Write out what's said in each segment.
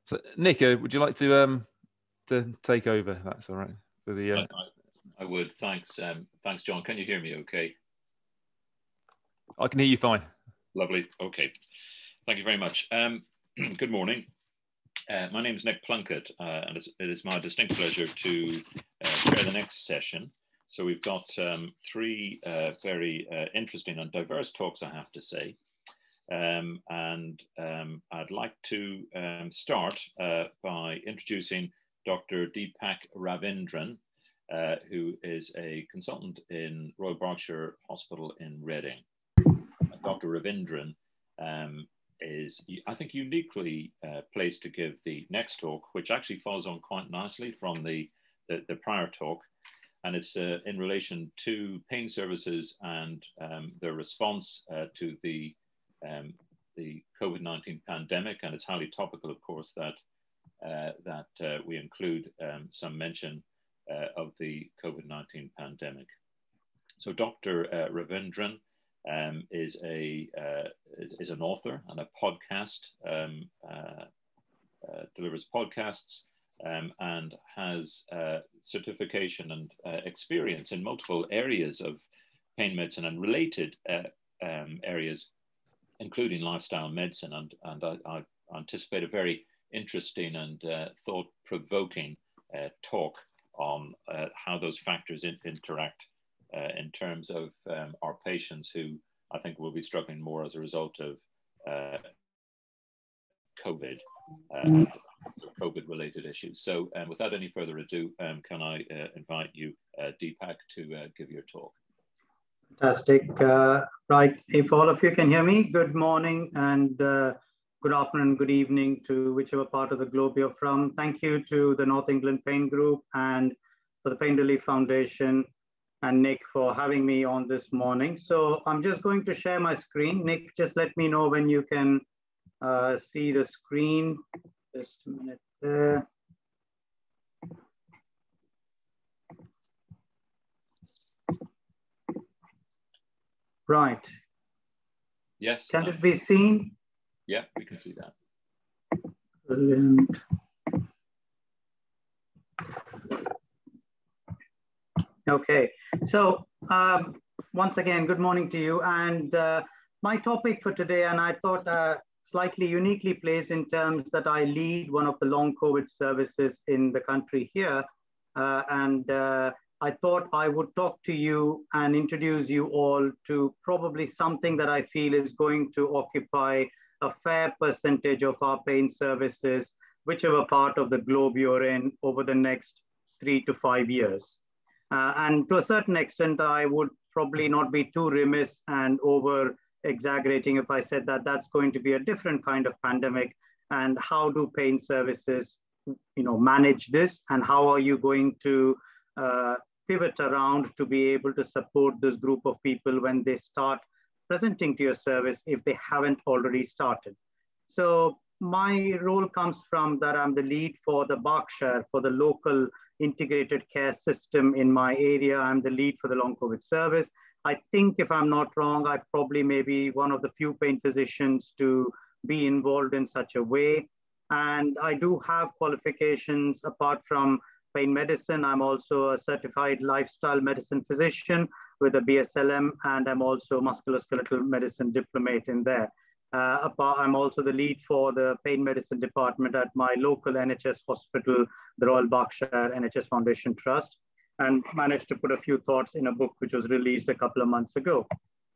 So, Nick, would you like to take over? That's all right. For the, I would. Thanks. Thanks, John. Can you hear me okay? I can hear you fine. Lovely. Okay. Thank you very much. Good morning. My name is Nick Plunkett, and it is my distinct pleasure to chair the next session. So we've got three very interesting and diverse talks, I have to say. I'd like to start by introducing Dr. Deepak Ravindran, who is a consultant in Royal Berkshire Hospital in Reading. Dr. Ravindran is, I think, uniquely placed to give the next talk, which actually follows on quite nicely from the prior talk. And it's in relation to pain services and their response to the COVID-19 pandemic. And it's highly topical, of course, that we include some mention of the COVID-19 pandemic. So Dr. Ravindran is an author and a podcast, delivers podcasts, and has certification and experience in multiple areas of pain medicine and related areas, including lifestyle medicine. And I anticipate a very interesting and thought-provoking talk on how those factors interact in terms of our patients who I think will be struggling more as a result of COVID and COVID-related issues. So without any further ado, can I invite you, Deepak, to give your talk? Fantastic. Right, if all of you can hear me, good morning and good afternoon, good evening to whichever part of the globe you're from. Thank you to the North England Pain Group and for the Pain Relief Foundation and Nick for having me on this morning. So I'm just going to share my screen. Nick, just let me know when you can see the screen. Just a minute there. Right. Yes. Can this be seen? Yeah, we can see that. Brilliant. Okay, so once again, good morning to you. And my topic for today, and I thought slightly uniquely placed in terms that I lead one of the long COVID services in the country here. I thought I would talk to you and introduce you all to probably something that I feel is going to occupy a fair percentage of our pain services, whichever part of the globe you're in, over the next 3 to 5 years. And to a certain extent, I would probably not be too remiss and over exaggerating if I said that that's going to be a different kind of pandemic. And how do pain services, manage this? And how are you going to pivot around to be able to support this group of people when they start presenting to your service if they haven't already started? So my role comes from that I'm the lead for the Berkshire, for the local integrated care system in my area. I'm the lead for the long COVID service. I think if I'm not wrong, I probably may be one of the few pain physicians to be involved in such a way. And I do have qualifications apart from pain medicine. I'm also a certified lifestyle medicine physician with a BSLM, and I'm also musculoskeletal medicine diplomate in there. I'm also the lead for the pain medicine department at my local NHS hospital, the Royal Berkshire NHS Foundation Trust, and managed to put a few thoughts in a book which was released a couple of months ago.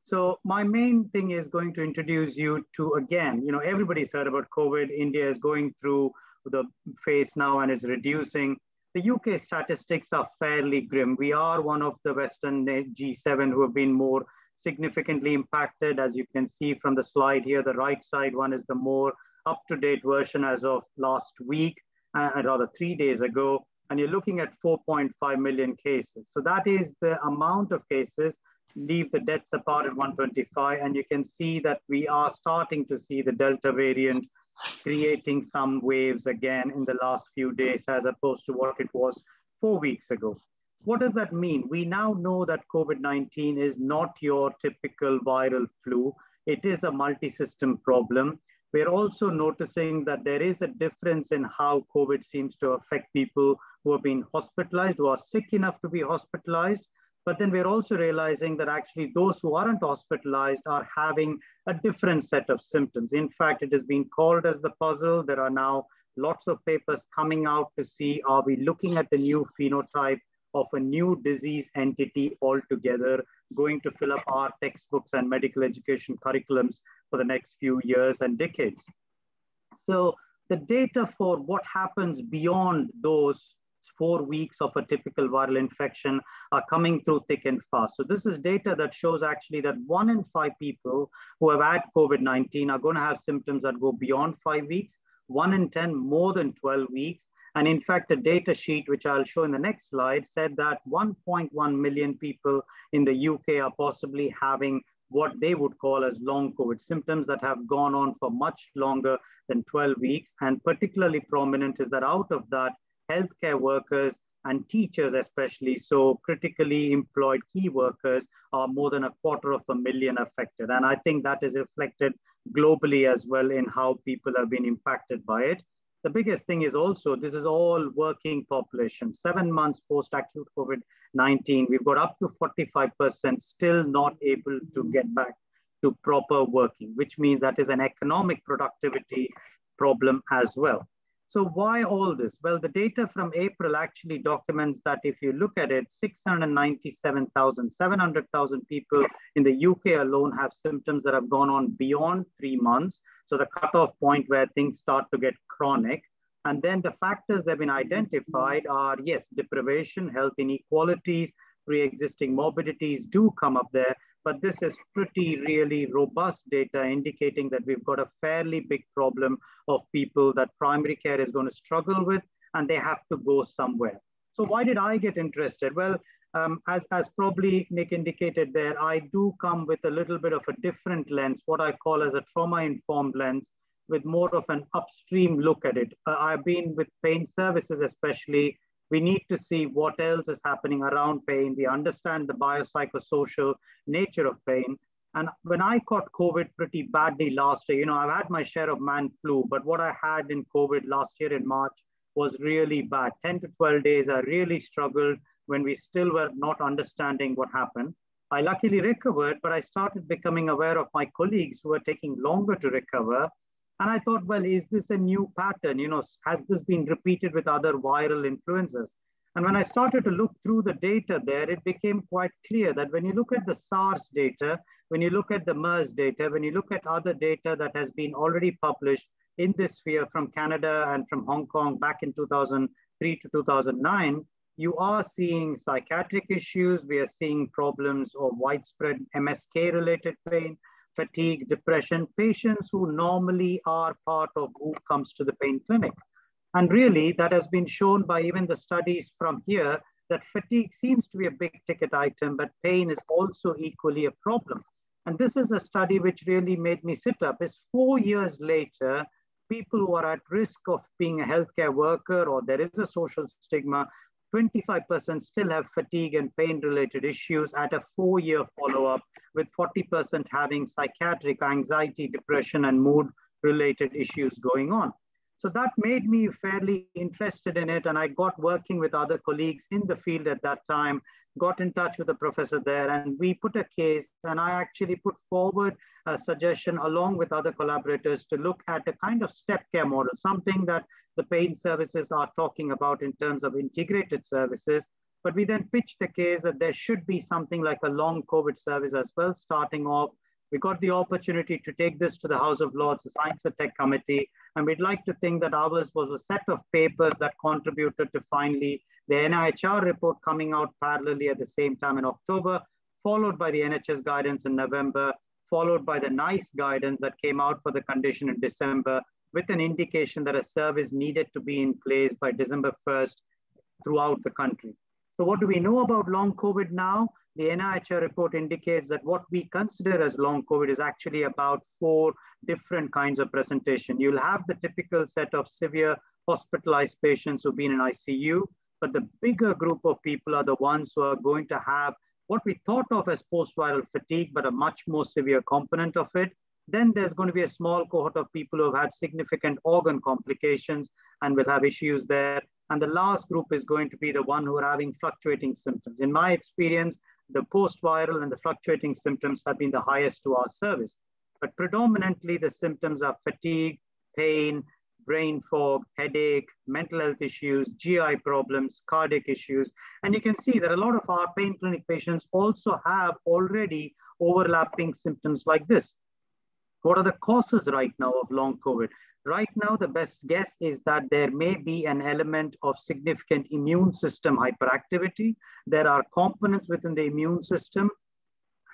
So my main thing is going to introduce you to, again, everybody's heard about COVID. India is going through the phase now and it's reducing. The UK statistics are fairly grim. We are one of the Western G7 who have been more significantly impacted. As you can see from the slide here, the right side one is the more up-to-date version as of last week, rather 3 days ago. And you're looking at 4.5 million cases. So that is the amount of cases. Leave the deaths apart at 125. And you can see that we are starting to see the Delta variant creating some waves again in the last few days, as opposed to what it was 4 weeks ago. What does that mean? We now know that COVID-19 is not your typical viral flu. It is a multi-system problem. We're also noticing that there is a difference in how COVID seems to affect people who have been hospitalized, who are sick enough to be hospitalized. But then we're also realizing that actually those who aren't hospitalized are having a different set of symptoms. In fact, it has been called as the puzzle. There are now lots of papers coming out to see, are we looking at a new phenotype of a new disease entity altogether, going to fill up our textbooks and medical education curriculums for the next few years and decades. So the data for what happens beyond those 4 weeks of a typical viral infection are coming through thick and fast. So this is data that shows actually that 1 in 5 people who have had COVID-19 are going to have symptoms that go beyond 5 weeks, 1 in 10 more than 12 weeks. And in fact, a data sheet, which I'll show in the next slide, said that 1.1 million people in the UK are possibly having what they would call as long COVID symptoms that have gone on for much longer than 12 weeks. And particularly prominent is that out of that, healthcare workers and teachers especially, so critically employed key workers, are more than 250,000 affected. And I think that is reflected globally as well in how people have been impacted by it. The biggest thing is also, this is all working population. 7 months post-acute COVID-19, we've got up to 45% still not able to get back to proper working, which means that is an economic productivity problem as well. So why all this? Well, the data from April actually documents that if you look at it, 700,000 people in the UK alone have symptoms that have gone on beyond 3 months. So the cutoff point where things start to get chronic. And then the factors that have been identified are, yes, deprivation, health inequalities, pre-existing morbidities do come up there. But this is pretty really robust data indicating that we've got a fairly big problem of people that primary care is going to struggle with, and they have to go somewhere. So why did I get interested? Well, as probably Nick indicated there, I do come with a little bit of a different lens, what I call as a trauma-informed lens, with more of an upstream look at it. I've been with pain services especially. We need to see what else is happening around pain. We understand the biopsychosocial nature of pain. And when I caught COVID pretty badly last year, I've had my share of man flu, but what I had in COVID last year in March was really bad. 10 to 12 days, I really struggled when we still were not understanding what happened. I luckily recovered, but I started becoming aware of my colleagues who were taking longer to recover. And I thought, well, is this a new pattern? Has this been repeated with other viral influences? And when I started to look through the data there, it became quite clear that when you look at the SARS data, when you look at the MERS data, when you look at other data that has been already published in this sphere from Canada and from Hong Kong back in 2003 to 2009, you are seeing psychiatric issues. We are seeing problems of widespread MSK-related pain, fatigue, depression, patients who normally are part of who comes to the pain clinic. And really, that has been shown by even the studies from here that fatigue seems to be a big ticket item, but pain is also equally a problem. And this is a study which really made me sit up. Is 4 years later, people who are at risk of being a healthcare worker or there is a social stigma, 25% still have fatigue and pain-related issues at a 4-year follow-up, with 40% having psychiatric, anxiety, depression, and mood-related issues going on. So that made me fairly interested in it, and I got working with other colleagues in the field at that time, got in touch with the professor there, and we put a case, and I actually put forward a suggestion along with other collaborators to look at a kind of step care model, something that the pain services are talking about in terms of integrated services. But we then pitched the case that there should be something like a long COVID service as well, starting off. We got the opportunity to take this to the House of Lords, the Science and Tech Committee, and we'd like to think that ours was a set of papers that contributed to finally the NIHR report coming out parallelly at the same time in October, followed by the NHS guidance in November, followed by the NICE guidance that came out for the condition in December, with an indication that a service needed to be in place by December 1st throughout the country. So what do we know about long COVID now? The NIHR report indicates that what we consider as long COVID is actually about 4 different kinds of presentation. You'll have the typical set of severe hospitalized patients who've been in ICU, but the bigger group of people are the ones who are going to have what we thought of as post-viral fatigue, but a much more severe component of it. Then there's going to be a small cohort of people who have had significant organ complications and will have issues there. And the last group is going to be the one who are having fluctuating symptoms. In my experience, the post-viral and the fluctuating symptoms have been the highest to our service. But predominantly the symptoms are fatigue, pain, brain fog, headache, mental health issues, GI problems, cardiac issues. And you can see that a lot of our pain clinic patients also have already overlapping symptoms like this. What are the causes right now of long COVID? Right now, the best guess is that there may be an element of significant immune system hyperactivity. There are components within the immune system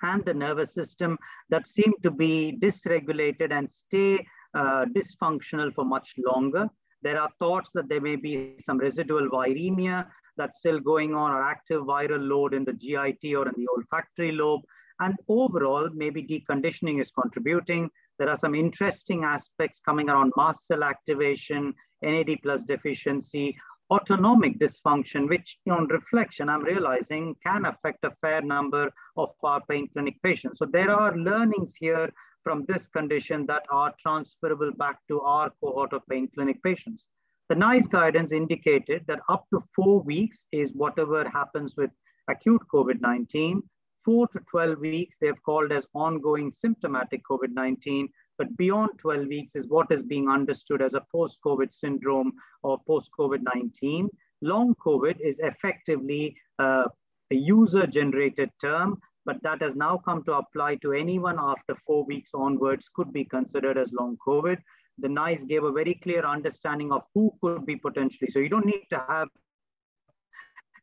and the nervous system that seem to be dysregulated and stay dysfunctional for much longer. There are thoughts that there may be some residual viremia that's still going on, or active viral load in the GIT or in the olfactory lobe. And overall, maybe deconditioning is contributing. There are some interesting aspects coming around mast cell activation, NAD+ deficiency, autonomic dysfunction, which on reflection, I'm realizing can affect a fair number of our pain clinic patients. So there are learnings here from this condition that are transferable back to our cohort of pain clinic patients. The NICE guidance indicated that up to 4 weeks is whatever happens with acute COVID-19. 4 to 12 weeks, they've called as ongoing symptomatic COVID-19, but beyond 12 weeks is what is being understood as a post-COVID syndrome or post-COVID-19. Long COVID is effectively a user-generated term, but that has now come to apply to anyone after 4 weeks onwards could be considered as long COVID. The NICE gave a very clear understanding of who could be potentially. So you don't need to have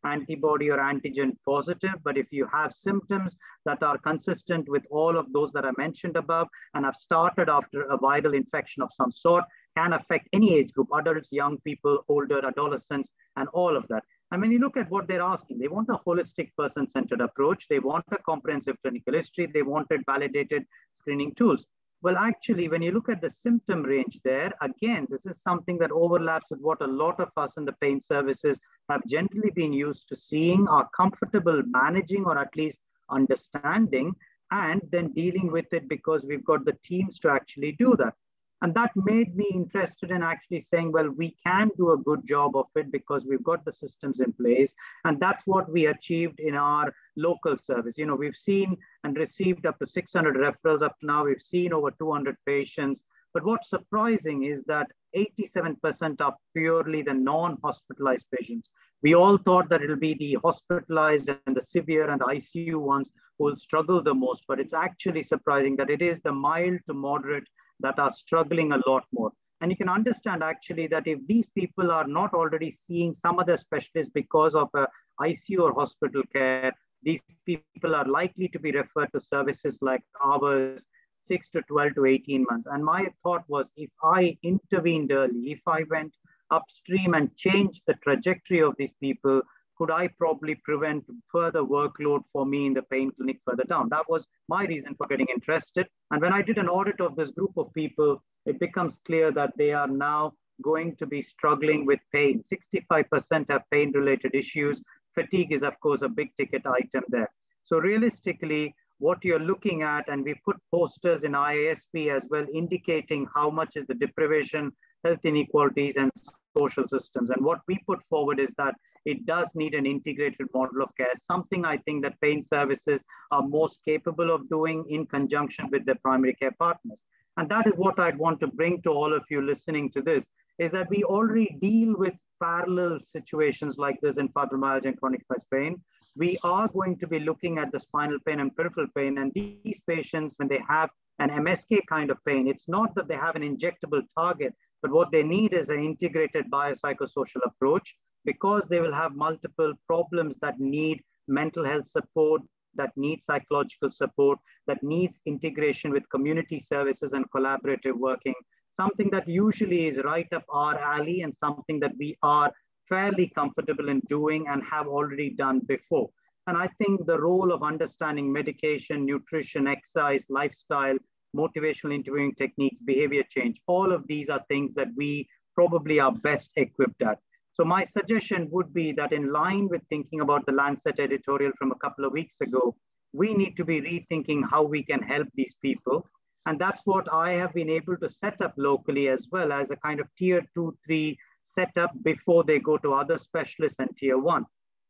antibody or antigen positive, but if you have symptoms that are consistent with all of those that I mentioned above and have started after a viral infection of some sort, can affect any age group, adults, young people, older, adolescents, and all of that. And when you look at what they're asking, they want a holistic person-centered approach. They want a comprehensive clinical history. They wanted validated screening tools. Well, actually, when you look at the symptom range there, again, this is something that overlaps with what a lot of us in the pain services have generally been used to seeing, are comfortable managing or at least understanding, and then dealing with it because we've got the teams to actually do that. And that made me interested in actually saying, well, we can do a good job of it because we've got the systems in place. And that's what we achieved in our local service. You know, we've seen and received up to 600 referrals up to now. We've seen over 200 patients. But what's surprising is that 87% are purely the non-hospitalized patients. We all thought that it'll be the hospitalized and the severe and the ICU ones who will struggle the most, but it's actually surprising that it is the mild to moderate that are struggling a lot more. And you can understand actually that if these people are not already seeing some other specialists because of a ICU or hospital care, these people are likely to be referred to services like ours, 6 to 12 to 18 months. And my thought was, if I intervened early, if I went upstream and changed the trajectory of these people, could I probably prevent further workload for me in the pain clinic further down? That was my reason for getting interested. And when I did an audit of this group of people, it becomes clear that they are now going to be struggling with pain. 65% have pain-related issues. Fatigue is, of course, a big ticket item there. So realistically, what you're looking at, and we put posters in IASP as well, indicating how much is the deprivation, health inequalities, and social systems. And what we put forward is that it does need an integrated model of care, something I think that pain services are most capable of doing in conjunction with their primary care partners. And that is what I'd want to bring to all of you listening to this, is that we already deal with parallel situations like this in fibromyalgia and chronic pain. We are going to be looking at the spinal pain and peripheral pain. And these patients, when they have an MSK kind of pain, it's not that they have an injectable target, but what they need is an integrated biopsychosocial approach, because they will have multiple problems that need mental health support, that need psychological support, that needs integration with community services and collaborative working, something that usually is right up our alley and something that we are fairly comfortable in doing and have already done before. And I think the role of understanding medication, nutrition, exercise, lifestyle, motivational interviewing techniques, behavior change, all of these are things that we probably are best equipped at. So my suggestion would be that in line with thinking about the Lancet editorial from a couple of weeks ago, we need to be rethinking how we can help these people. And that's what I have been able to set up locally as well as a kind of tier 2, 3 setup before they go to other specialists and tier 1.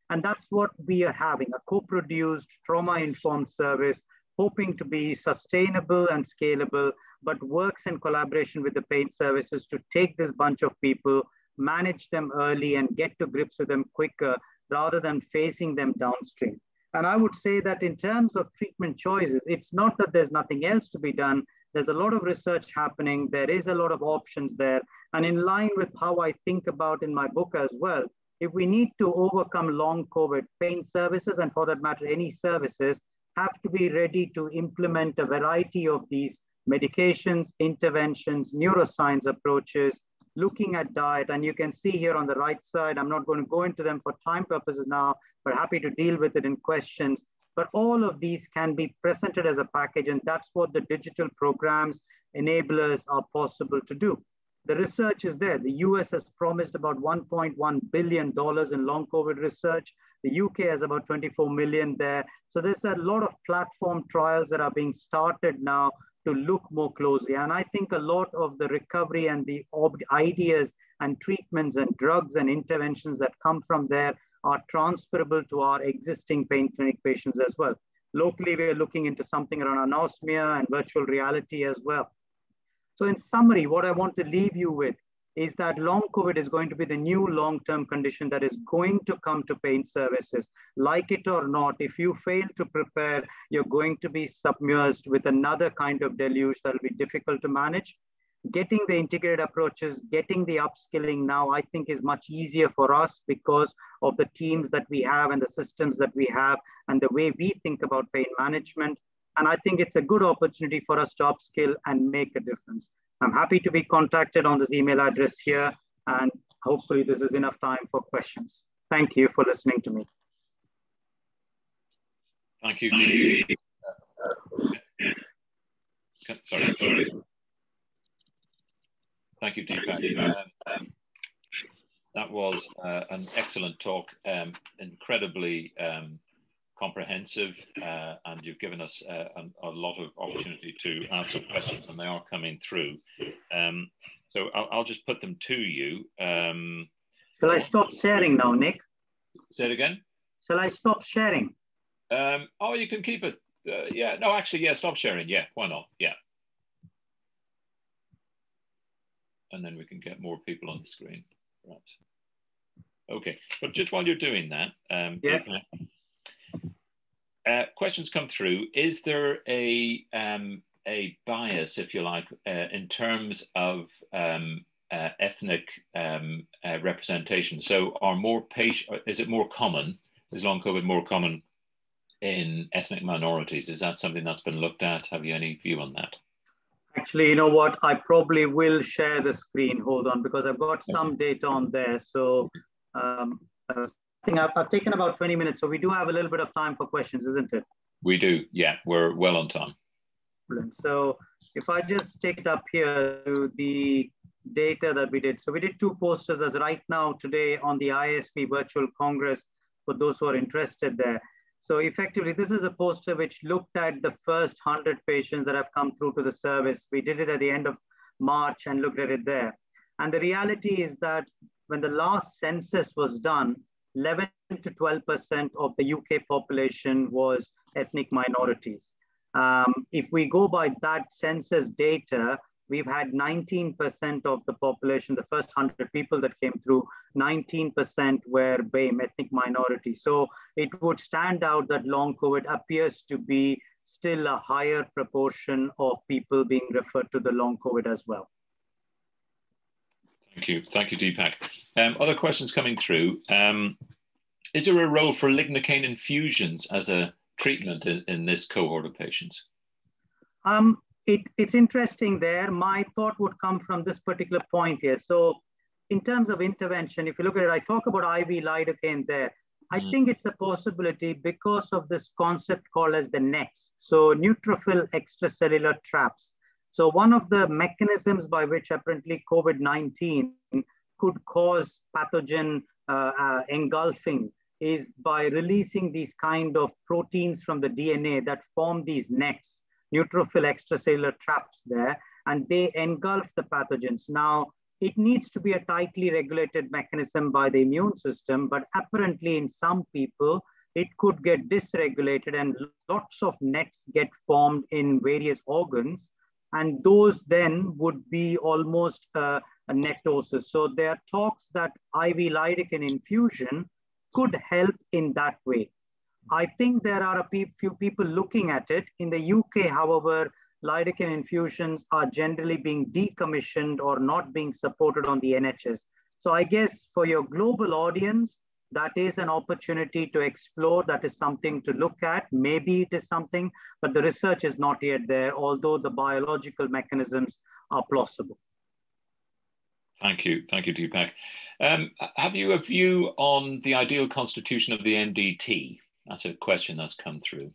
And that's what we are having, a co-produced trauma-informed service, hoping to be sustainable and scalable, but works in collaboration with the paid services to take this bunch of people, manage them early and get to grips with them quicker rather than facing them downstream. And I would say that in terms of treatment choices, it's not that there's nothing else to be done. There's a lot of research happening. There is a lot of options there. And in line with how I think about in my book as well, if we need to overcome long COVID, pain services, and for that matter, any services, have to be ready to implement a variety of these medications, interventions, neuroscience approaches, looking at diet. And you can see here on the right side, I'm not going to go into them for time purposes now, but happy to deal with it in questions. But all of these can be presented as a package, and that's what the digital programs, enablers are possible to do. The research is there. The US has promised about $1.1 billion in long COVID research. The UK has about 24 million there. So there's a lot of platform trials that are being started now to look more closely. And I think a lot of the recovery and the ideas and treatments and drugs and interventions that come from there are transferable to our existing pain clinic patients as well. Locally, we're looking into something around anosmia and virtual reality as well. So in summary, what I want to leave you with is that long COVID is going to be the new long-term condition that is going to come to pain services. Like it or not, if you fail to prepare, you're going to be submerged with another kind of deluge that will be difficult to manage. Getting the integrated approaches, getting the upskilling now, I think is much easier for us because of the teams that we have and the systems that we have and the way we think about pain management. And I think it's a good opportunity for us to upskill and make a difference. I'm happy to be contacted on this email address here, and hopefully this is enough time for questions. Thank you for listening to me. Thank you, Deepak. Sorry. Thank you, Deepak. That was an excellent talk, incredibly comprehensive, and you've given us a lot of opportunity to ask some questions, and they are coming through. So I'll just put them to you. Shall I stop sharing now, Nick? Say it again? Shall I stop sharing? Oh, you can keep it. Yeah, no, actually, yeah, stop sharing. Yeah, why not? Yeah. And then we can get more people on the screen, perhaps. Okay, but just while you're doing that, yeah. Questions come through. Is there a bias, if you like, in terms of ethnic representation? So, is it more common? Is long COVID more common in ethnic minorities? Is that something that's been looked at? Have you any view on that? Actually, you know what? I probably will share the screen. Hold on, because I've got some data on there. So I think I've taken about 20 minutes. So we do have a little bit of time for questions, isn't it? We do. Yeah, we're well on time. Brilliant. So if I just take it up here to the data that we did. So we did 2 posters as right now today on the ISP Virtual Congress for those who are interested there. So effectively, this is a poster which looked at the first 100 patients that have come through to the service. We did it at the end of March and looked at it there. And the reality is that when the last census was done, 11 to 12% of the UK population was ethnic minorities. If we go by that census data, we've had 19% of the population, the first 100 people that came through, 19% were BAME, ethnic minority. So it would stand out that long COVID appears to be still a higher proportion of people being referred to the long COVID as well. Thank you, Deepak. Other questions coming through. Is there a role for lignocaine infusions as a treatment in this cohort of patients? It's interesting there. My thought would come from this particular point here. So in terms of intervention, if you look at it, I talk about IV lidocaine there. I think it's a possibility because of this concept called as the nets. So neutrophil extracellular traps. So one of the mechanisms by which apparently COVID-19 could cause pathogen engulfing is by releasing these kind of proteins from the DNA that form these nets. neutrophil extracellular traps there, and they engulf the pathogens. Now, it needs to be a tightly regulated mechanism by the immune system, but apparently in some people, it could get dysregulated and lots of nets get formed in various organs. And those then would be almost a netosis. So there are talks that IV lidocaine infusion could help in that way. I think there are a few people looking at it. In the UK, however, lidocaine infusions are generally being decommissioned or not being supported on the NHS. So I guess for your global audience, that is an opportunity to explore. That is something to look at. Maybe it is something, but the research is not yet there, although the biological mechanisms are plausible. Thank you, Deepak. Have you a view on the ideal constitution of the MDT? That's a question that's come through.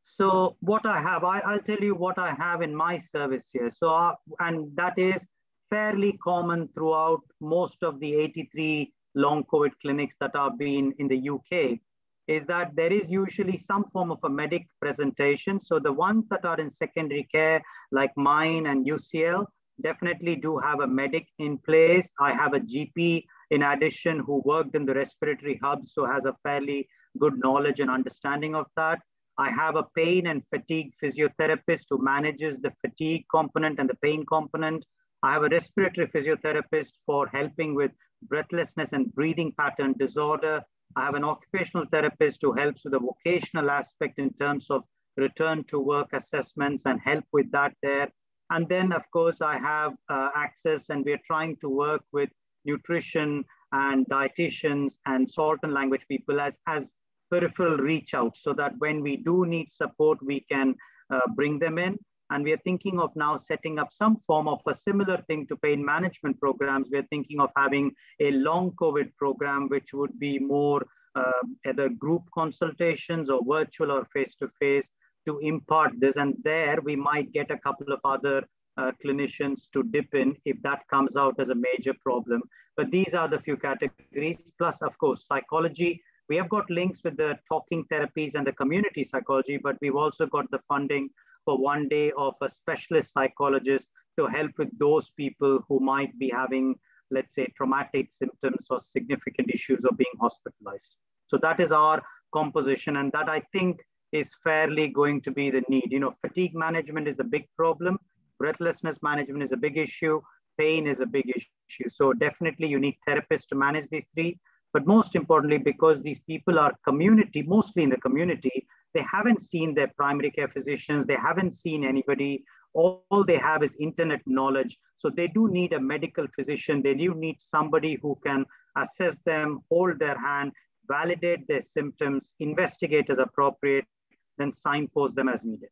So what I have, I'll tell you what I have in my service here. So, and that is fairly common throughout most of the 83 long COVID clinics that are being in the UK, is that there is usually some form of a medic presentation. So the ones that are in secondary care, like mine and UCL, definitely do have a medic in place. I have a GP in addition who worked in the respiratory hub, so has a fairly good knowledge and understanding of that. I have a pain and fatigue physiotherapist who manages the fatigue component and the pain component. I have a respiratory physiotherapist for helping with breathlessness and breathing pattern disorder. I have an occupational therapist who helps with the vocational aspect in terms of return to work assessments and help with that there. And then, of course, I have access, and we're trying to work with nutrition and dietitians and salt and language people as peripheral reach out, so that when we do need support, we can bring them in. And we are thinking of now setting up some form of a similar thing to pain management programs. We're thinking of having a long COVID program, which would be more either group consultations or virtual or face-to-face to impart this. And there we might get a couple of other clinicians to dip in if that comes out as a major problem. But these are the few categories, plus of course, psychology. We have got links with the talking therapies and the community psychology, but we've also got the funding for 1 day of a specialist psychologist to help with those people who might be having, let's say, traumatic symptoms or significant issues of being hospitalized. So that is our composition, and that I think is fairly going to be the need. You know, fatigue management is the big problem. Breathlessness management is a big issue. Pain is a big issue. So definitely you need therapists to manage these three. But most importantly, because these people are community, mostly in the community, they haven't seen their primary care physicians, they haven't seen anybody, all they have is internet knowledge. So they do need a medical physician, they do need somebody who can assess them, hold their hand, validate their symptoms, investigate as appropriate, then signpost them as needed.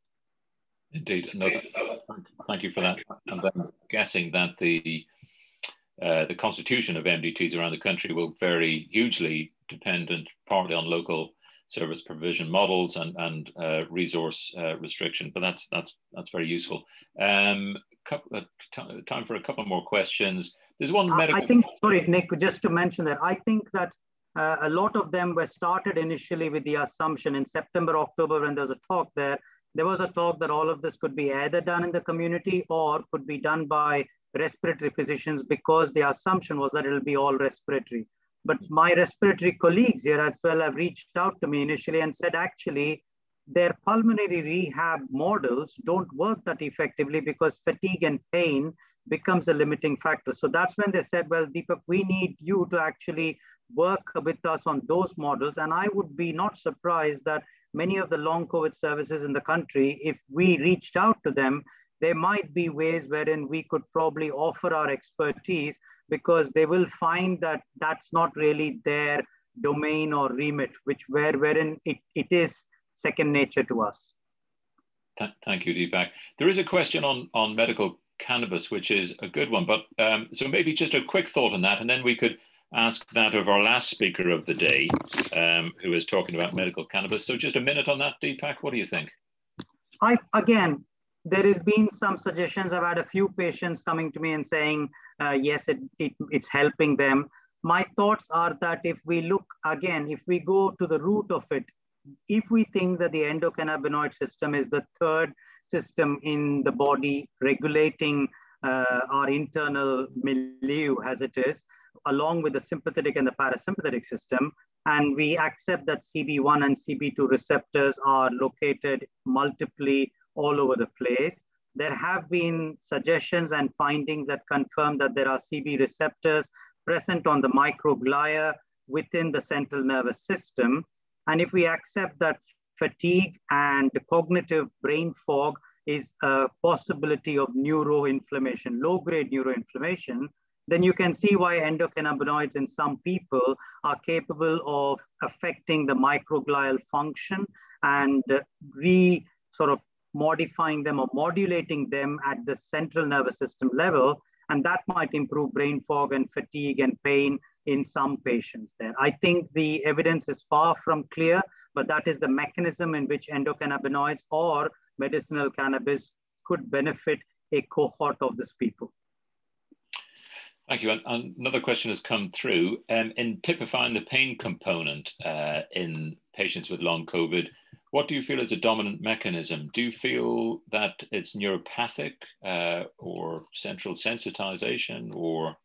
Indeed, no, thank you for that. And I'm guessing that the constitution of MDTs around the country will vary hugely, dependent partly on local service provision models and resource restriction. But that's very useful. Time for a couple more questions. There's one medical. I think, sorry, Nick, just to mention that I think that a lot of them were started initially with the assumption in September, October, when there was a talk there. There was a talk that all of this could be either done in the community or could be done by respiratory physicians, because the assumption was that it will be all respiratory. But my respiratory colleagues here as well have reached out to me initially and said, actually, their pulmonary rehab models don't work that effectively because fatigue and pain becomes a limiting factor. So that's when they said, well, Deepak, we need you to actually work with us on those models. And I would be not surprised that many of the long COVID services in the country, if we reached out to them, there might be ways wherein we could probably offer our expertise, because they will find that that's not really their domain or remit, wherein it is second nature to us. Thank you, Deepak. There is a question on medical cannabis, which is a good one, but so maybe just a quick thought on that, and then we could ask that of our last speaker of the day, who is talking about medical cannabis. So just a minute on that, Deepak, what do you think? Again, there has been some suggestions. I've had a few patients coming to me and saying, yes, it's helping them. My thoughts are that if we look, again, if we go to the root of it, if we think that the endocannabinoid system is the third system in the body regulating our internal milieu as it is, along with the sympathetic and the parasympathetic system, and we accept that CB1 and CB2 receptors are located multiply all over the place, there have been suggestions and findings that confirm that there are CB receptors present on the microglia within the central nervous system. And if we accept that fatigue and cognitive brain fog is a possibility of neuroinflammation, low-grade neuroinflammation, then you can see why endocannabinoids in some people are capable of affecting the microglial function and sort of modifying them or modulating them at the central nervous system level. And that might improve brain fog and fatigue and pain in some patients there. I think the evidence is far from clear, but that is the mechanism in which endocannabinoids or medicinal cannabis could benefit a cohort of these people. Thank you. And another question has come through. In typifying the pain component in patients with long COVID, what do you feel is a dominant mechanism? Do you feel that it's neuropathic or central sensitization, or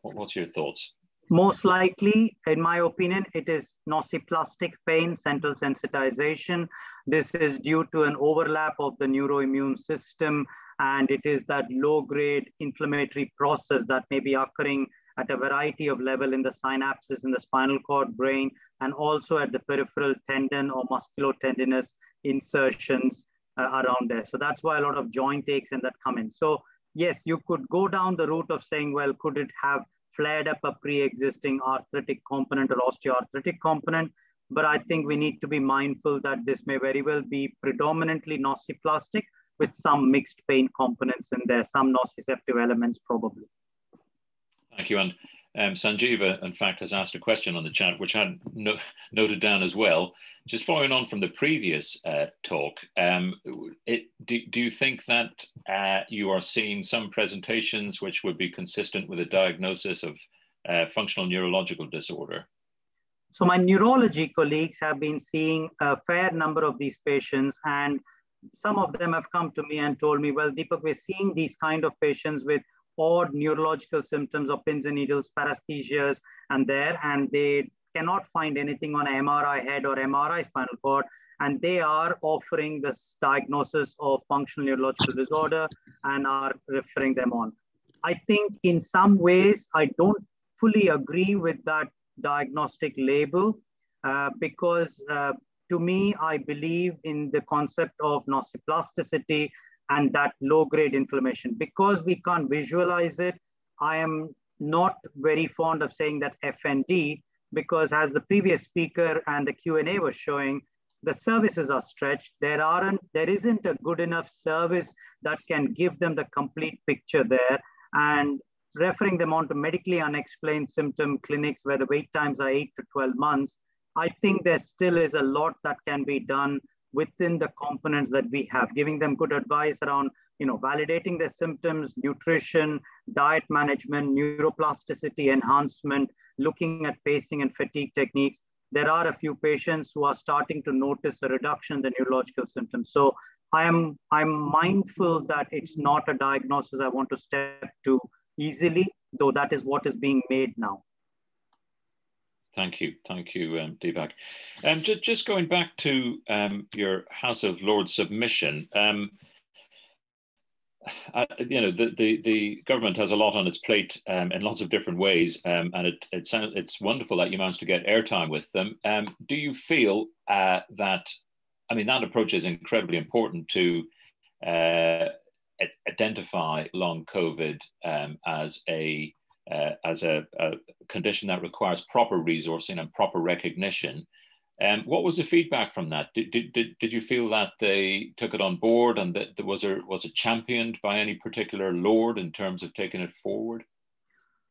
what's your thoughts? Most likely, in my opinion, it is nociplastic pain, central sensitization. This is due to an overlap of the neuroimmune system, and it is that low-grade inflammatory process that may be occurring at a variety of level in the synapses in the spinal cord, brain, and also at the peripheral tendon or musculotendinous insertions around there. So that's why a lot of joint aches and that come in. So yes, you could go down the route of saying, well, could it have flared up a pre-existing arthritic component or osteoarthritic component? But I think we need to be mindful that this may very well be predominantly nociplastic with some mixed pain components in there, some nociceptive elements probably. Thank you. And Sanjeeva, in fact, has asked a question on the chat, which I noted down as well. Just following on from the previous talk, do you think that you are seeing some presentations which would be consistent with a diagnosis of functional neurological disorder? So my neurology colleagues have been seeing a fair number of these patients, and some of them have come to me and told me, well, Deepak, we're seeing these kind of patients with odd neurological symptoms of pins and needles, paresthesias, and they cannot find anything on MRI head or MRI spinal cord, and they are offering this diagnosis of functional neurological disorder and are referring them on. I think in some ways, I don't fully agree with that diagnostic label because to me, I believe in the concept of nociplasticity and that low-grade inflammation. Because we can't visualize it, I am not very fond of saying that's FND, because as the previous speaker and the Q&A was showing, the services are stretched. There isn't a good enough service that can give them the complete picture there. And referring them on to medically unexplained symptom clinics where the wait times are 8 to 12 months, I think there still is a lot that can be done within the components that we have, giving them good advice around, validating their symptoms, nutrition, diet management, neuroplasticity enhancement, looking at pacing and fatigue techniques. There are a few patients who are starting to notice a reduction in the neurological symptoms. So I'm mindful that it's not a diagnosis I want to step to easily, though that is what is being made now. Thank you, Deepak. Just going back to your House of Lords submission, the government has a lot on its plate in lots of different ways, and it's wonderful that you managed to get airtime with them. Do you feel that approach is incredibly important to identify long COVID as a condition that requires proper resourcing and proper recognition? What was the feedback from that? Did you feel that they took it on board, and that was it championed by any particular lord in terms of taking it forward?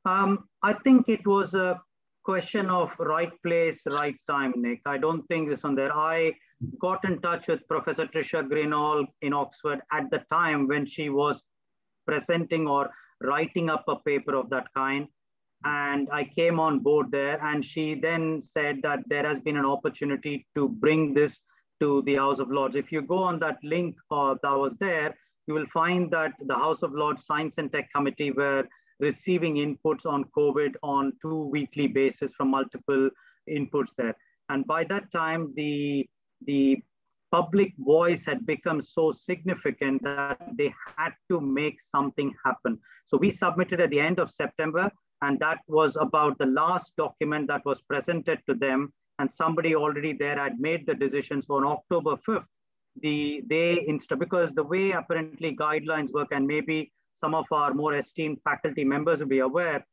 I think it was a question of right place, right time, Nick. I don't think this on there. I got in touch with Professor Tricia Greenall in Oxford at the time when she was presenting or writing up a paper of that kind. and I came on board there. And she then said that there has been an opportunity to bring this to the House of Lords. If you go on that link that was there, you will find that the House of Lords Science and Tech Committee were receiving inputs on COVID on 2 weekly basis from multiple inputs there. And by that time, the public voice had become so significant that they had to make something happen. So we submitted at the end of September, and that was about the last document that was presented to them. And somebody already there had made the decision. So on October 5th, because the way apparently guidelines work, and maybe some of our more esteemed faculty members will be aware,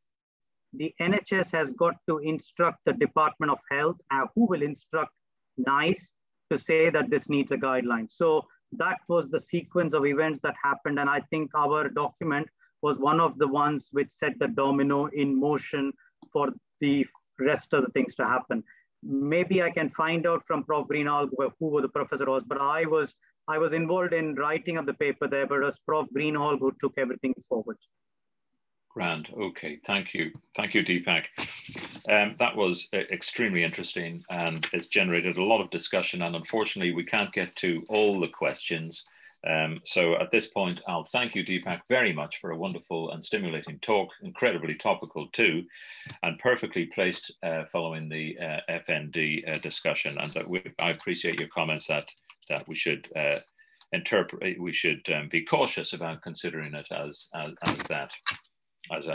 the NHS has got to instruct the Department of Health, who will instruct NICE to say that this needs a guideline. So that was the sequence of events that happened. And I think our document was one of the ones which set the domino in motion for the rest of the things to happen. Maybe I can find out from Prof. Greenhalgh who the professor was, but I was involved in writing of the paper there, but it was Prof. Greenhalgh who took everything forward. Grand. Okay. Thank you. Thank you, Deepak. That was extremely interesting, and it's generated a lot of discussion, and unfortunately we can't get to all the questions. So at this point, I'll thank you, Deepak, very much for a wonderful and stimulating talk, incredibly topical too, and perfectly placed following the FND discussion. And I appreciate your comments that we should be cautious about considering it as that. As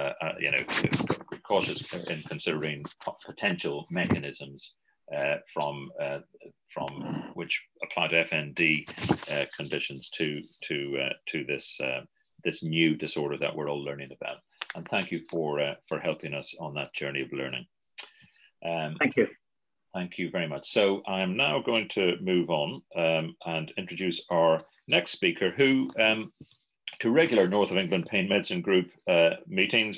cautious in considering potential mechanisms from which apply to FND conditions to this new disorder that we're all learning about. And thank you for helping us on that journey of learning. Thank you. Thank you very much. So I'm now going to move on and introduce our next speaker, who to regular North of England Pain Medicine Group meetings